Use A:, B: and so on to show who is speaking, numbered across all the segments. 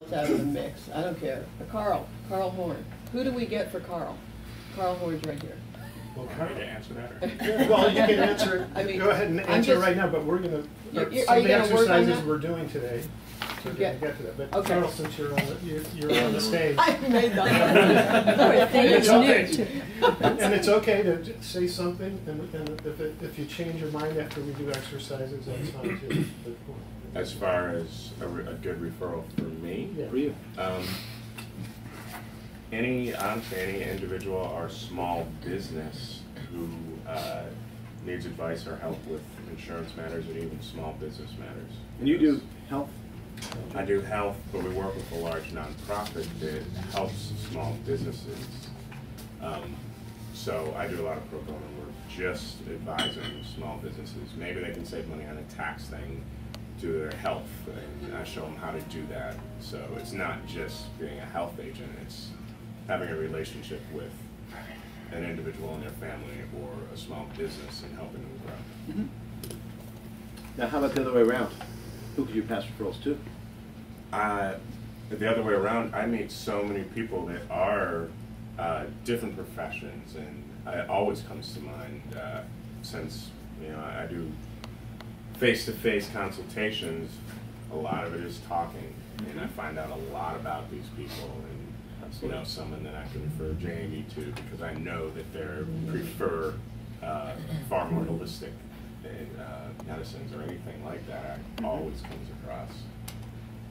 A: Out of the mix. I don't care. Carl Horn. Who do we get for Carl? Carl Horn's right here.
B: Well, try to answer that.
C: Well, you can answer it.
A: I mean,
C: go ahead and answer it right now, but we're going to, some of the exercises we're doing today, so we're going to get to that. But
A: okay.
C: Carl, since you're on the stage.
A: I made that.
C: It's okay. And it's okay to say something, and if you change your mind after we do exercises, that's fine too.
B: As far as a good referral for me,
C: yeah.
D: For you,
B: honestly, any individual or small business who needs advice or help with insurance matters and even small business matters.
D: and you do health.
B: I do health, but we work with a large nonprofit that helps small businesses. So I do a lot of pro bono work, just advising small businesses. Maybe they can save money on a tax thing to their health, and I show them how to do that. So it's not just being a health agent, it's having a relationship with an individual and their family or a small business and helping them grow.
D: Mm-hmm. Now, how about the other way around? Who could you pass referrals to?
B: The other way around, I meet so many people that are different professions, and it always comes to mind since I do face-to-face consultations. A lot of it is talking, and I find out a lot about these people, and someone that I can refer Jamie to because I know that they prefer far more holistic medicines or anything like that. Always comes across.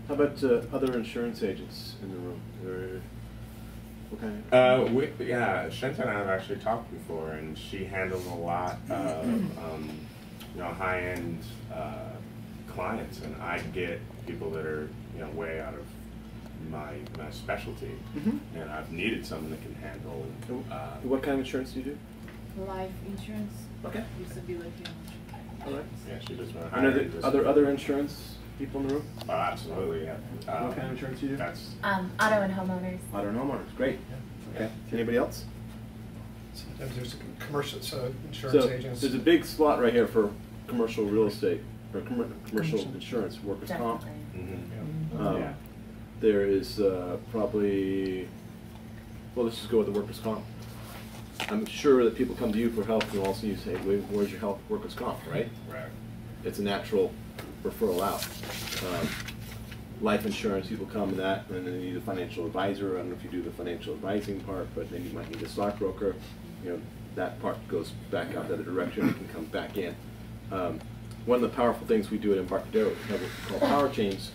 D: How about other insurance agents in the room? Okay.
B: Shenta and I have actually talked before, and she handles a lot of high-end clients, and I get people that are way out of my specialty, and I've needed someone that can handle.
D: What kind of insurance do you do?
E: Life insurance.
D: Okay.
E: Disability insurance.
D: All right.
B: Yeah, she does.
D: And are there other insurance people in the room?
B: Oh, absolutely, yeah.
D: What kind of insurance do you do?
B: That's
E: Auto and homeowners.
D: Auto and homeowners. Great. Okay. Anybody else?
C: Sometimes there's commercial insurance
D: So
C: agents.
D: there's a big slot right here for commercial real estate or commercial insurance, workers' comp.
B: yeah.
D: There is probably, well, let's just go with the workers' comp. I'm sure that people come to you for help, and also you say, where's your health workers' comp, right?
B: Right.
D: It's a natural referral out. Life insurance, people come and that, and then they need a financial advisor. I don't know if you do the financial advising part, but then you might need a stockbroker. That part goes back out the other direction. It can come back in. One of the powerful things we do at Embarcadero, we have what we call power chains,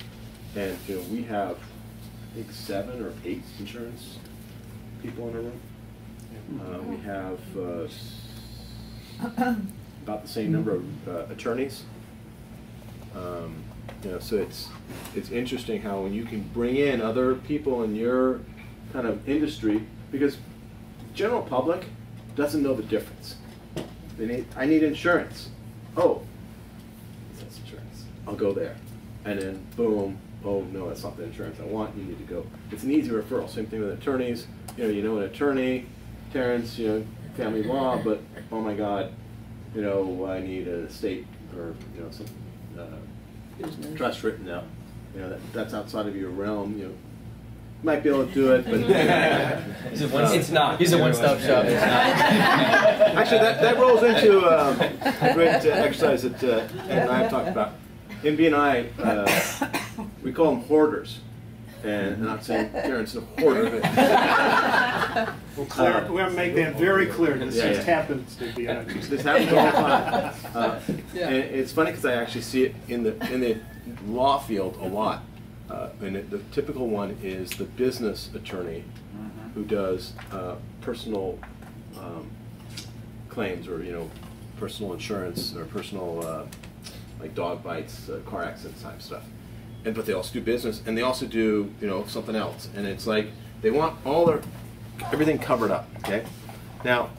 D: and we have, I think, 7 or 8 insurance people in our room. We have about the same number of attorneys. So it's interesting how when you can bring in other people in your kind of industry, because general public doesn't know the difference. I need insurance. Oh, that's insurance. I'll go there, and then boom. Oh no, that's not the insurance I want. You need to go. It's an easy referral. Same thing with attorneys. You know an attorney, Terrence. Family law, but oh my God, I need an estate or some trust written out. That's outside of your realm. You might be able to do it, but
F: it's not. He's a one-stop shop.
D: Actually, that rolls into a great exercise that Ed and I have talked about. In BNI, we call them hoarders. And I'm not saying Terrence is a hoarder.
C: We'll make that very clear. This just happens to be
D: This happens all the time. And it's funny because I actually see it in the law field a lot. And the typical one is the business attorney who does personal claims or personal insurance or personal like dog bites, car accidents type stuff. But they also do business, and they also do something else. And it's like they want everything covered up. Okay. Now,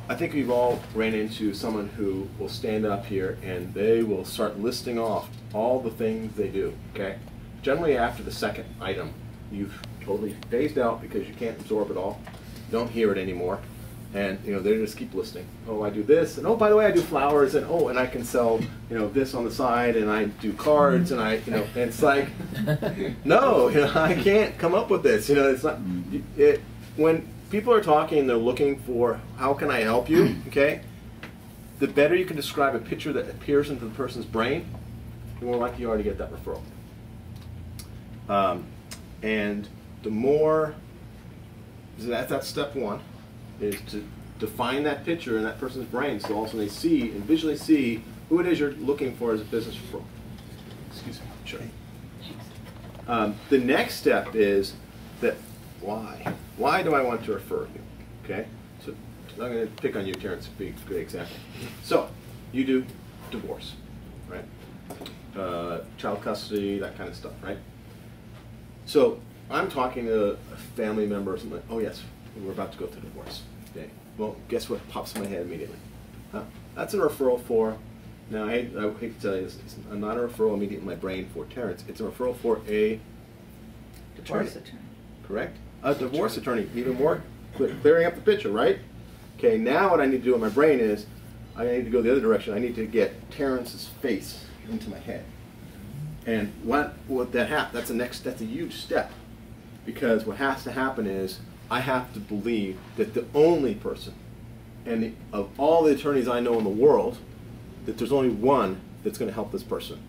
D: I think we've all ran into someone who will stand up here and they will start listing off all the things they do. Okay. Generally, after the second item, you've totally phased out because you can't absorb it all. Don't hear it anymore. And they just keep listing. Oh, I do this, and oh, by the way, I do flowers, and oh, and I can sell this on the side, and I do cards, and and it's like, no, I can't come up with this. It's not. When people are talking, they're looking for how can I help you. Okay, the better you can describe a picture that appears into the person's brain, the more likely you are to get that referral. And the more, that's step one, is to define that picture in that person's brain so also they see and visually see who it is you're looking for as a business referral. Excuse me. Sure. The next step is that why? Why do I want to refer you? Okay? So I'm going to pick on you, Terrence, to be a good example. So you do divorce, right? Child custody, that kind of stuff, right? So I'm talking to a family member or something like, oh yes, we're about to go through divorce. Okay. Well, guess what pops in my head immediately? Huh? That's a referral for, now I hate to tell you this, it's not a referral immediately in my brain for Terrence, it's a referral for a
A: Divorce attorney.
D: Correct? A divorce attorney, even more clearing up the picture, right? Okay, now what I need to do in my brain is, I need to go the other direction. I need to get Terrence's face into my head. And what that happens, that's a huge step. Because what has to happen is, I have to believe that the only person, and of all the attorneys I know in the world, that there's only one that's going to help this person.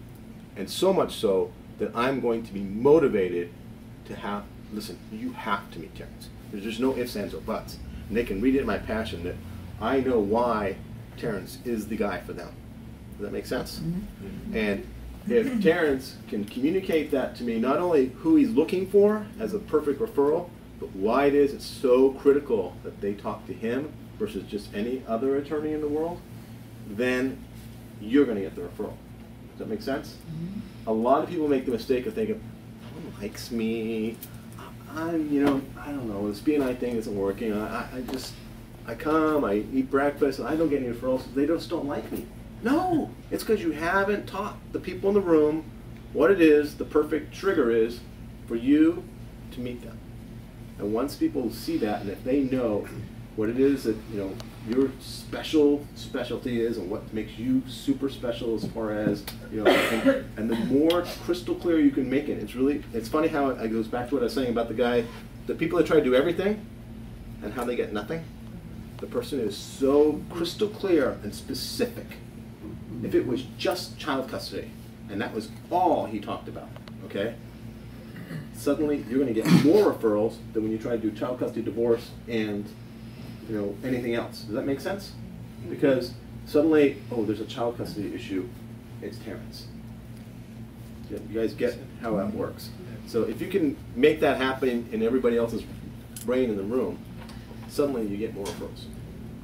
D: And so much so that I'm going to be motivated to have, listen, you have to meet Terrence. There's no ifs, ands, or buts. And they can read it in my passion that I know why Terrence is the guy for them. Does that make sense? Mm-hmm. And if Terrence can communicate that to me, not only who he's looking for as a perfect referral, but why it is it's so critical that they talk to him versus just any other attorney in the world, then you're going to get the referral. Does that make sense? Mm-hmm. A lot of people make the mistake of thinking, no one likes me. I don't know, this B&I thing isn't working. I come, I eat breakfast, and I don't get any referrals. They just don't like me. No, it's because you haven't taught the people in the room what it is, the perfect trigger is for you to meet them. And once people see that, and if they know what it is that your specialty is, and what makes you super special as far as and the more crystal clear you can make it, it's funny how it goes back to what I was saying about the people that try to do everything, and how they get nothing. The person is so crystal clear and specific. If it was just child custody, and that was all he talked about, okay? Suddenly, you're going to get more referrals than when you try to do child custody, divorce, and anything else. Does that make sense? Because suddenly, oh, there's a child custody issue. It's Terrence. You guys get how that works. So if you can make that happen in everybody else's brain in the room, suddenly you get more referrals.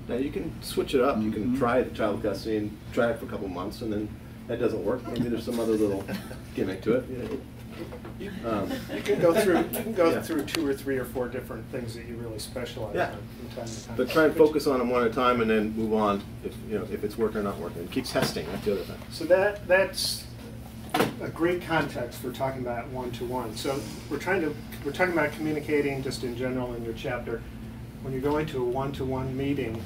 D: Now you can switch it up. You can try the child custody and try it for a couple months, and then that doesn't work. Maybe there's some other little gimmick to it.
C: You can go through 2 or 3 or 4 different things that you really specialize on from time to time.
D: But try and focus on them one at a time, and then move on if it's working or not working. And keep testing. That's the other thing.
C: So that's a great context for talking about one-to-one. So we're talking about communicating just in general in your chapter. When you go into a one-to-one meeting,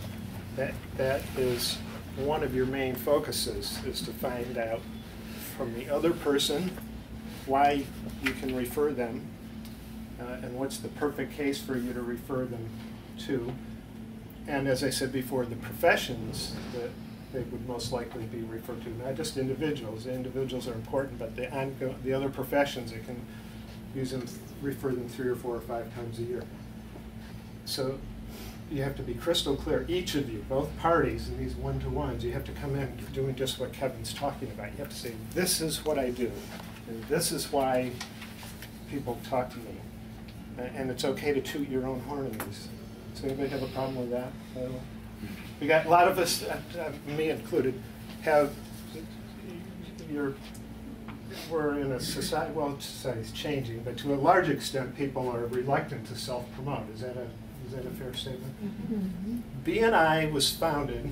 C: that is one of your main focuses, is to find out from the other person why you can refer them and what's the perfect case for you to refer them to. And as I said before, the professions that they would most likely be referred to, not just individuals. The individuals are important, but the other professions, they can use them, refer them 3 or 4 or 5 times a year. So you have to be crystal clear, each of you, both parties in these one-to-ones, you have to come in doing just what Kevin's talking about. You have to say, this is what I do, and this is why people talk to me. And it's okay to toot your own horn in these. Does anybody have a problem with that? We got a lot of us, me included, we're in a society, well, society's changing, but to a large extent, people are reluctant to self-promote. Is that a fair statement? Mm-hmm. B&I was founded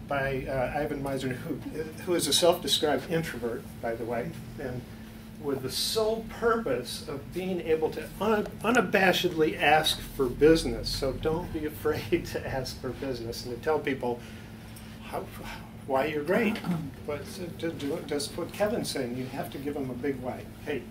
C: by Ivan Misner, who is a self-described introvert, by the way, and with the sole purpose of being able to unabashedly ask for business. So don't be afraid to ask for business and to tell people why you're great. But just what Kevin's saying, you have to give them a big why. Hey,